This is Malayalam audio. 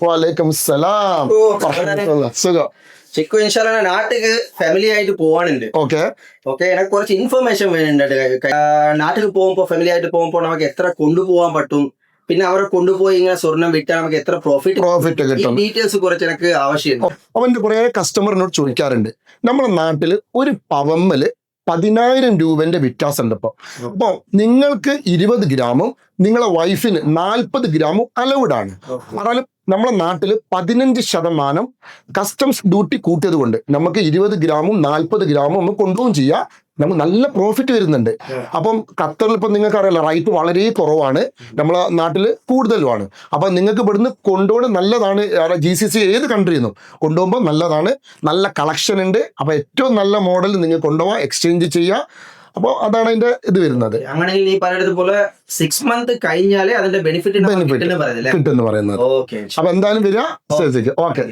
വാലേക്കും സലാം. സുഖം. ചിക്കു ഇൻഷാല്ലാ നാട്ടിക്ക് ഫാമിലി ആയിട്ട് പോവാനുണ്ട്. ഓക്കെ എനിക്ക് കുറച്ച് ഇൻഫർമേഷൻ വേணுന്നുണ്ട്. നാട്ടിൽ പോകുമ്പോ ഫാമിലി ആയിട്ട് പോകുമ്പോ നമുക്ക് എത്ര കൊണ്ടുപോകാൻ പറ്റും, പിന്നെ അവരെ കൊണ്ടുപോയി ഇങ്ങനെ സ്വർണം വിറ്റാൽ നമുക്ക് എത്ര പ്രോഫിറ്റ് കിട്ടും, ഡീറ്റെയിൽസ് കുറച്ച് എനിക്ക് ആവശ്യമുണ്ട്. അവന്റെ കുറെ കസ്റ്റമറിനോട് ചോദിക്കാറുണ്ട്. നമ്മുടെ നാട്ടില് ഒരു പവമ്മല് 10,000 രൂപന്റെ വ്യത്യാസം ഉണ്ട്. അപ്പൊ നിങ്ങൾക്ക് 20 ഗ്രാമും നിങ്ങളെ വൈഫിന് 40 ഗ്രാമും അലൗഡ് ആണ്. എന്നാലും നമ്മളെ നാട്ടില് 15% കസ്റ്റംസ് ഡ്യൂട്ടി കൂട്ടിയത് കൊണ്ട് നമുക്ക് 20 ഗ്രാമും 40 ഗ്രാമും നമുക്ക് കൊണ്ടുപോകും ചെയ്യാം. നമുക്ക് നല്ല പ്രോഫിറ്റ് വരുന്നുണ്ട്. അപ്പം ഖത്തറിൽ ഇപ്പം നിങ്ങൾക്ക് അറിയാലോ, റേറ്റ് വളരെ കുറവാണ്, നമ്മളെ നാട്ടിൽ കൂടുതലുമാണ്. അപ്പം നിങ്ങൾക്ക് ഇവിടുന്ന് കൊണ്ടുപോകുന്നത് നല്ലതാണ്. GCC ഏത് കൺട്രിയിൽ നിന്നും കൊണ്ടുപോകുമ്പോൾ നല്ലതാണ്, നല്ല കളക്ഷൻ ഉണ്ട്. അപ്പം ഏറ്റവും നല്ല മോഡൽ നിങ്ങൾ കൊണ്ടുപോകാം, എക്സ്ചേഞ്ച് ചെയ്യുക. അപ്പോൾ അതാണ് അതിന്റെ ഇത് വരുന്നത്. അങ്ങനെയെങ്കിൽ നീ പറയുന്നത് 6 months കഴിഞ്ഞാലേ അതിന്റെ ബെനിഫിറ്റ് കിട്ടുമെന്ന് പറയുന്നത്. അപ്പൊ എന്തായാലും വരിക. ഓക്കെ.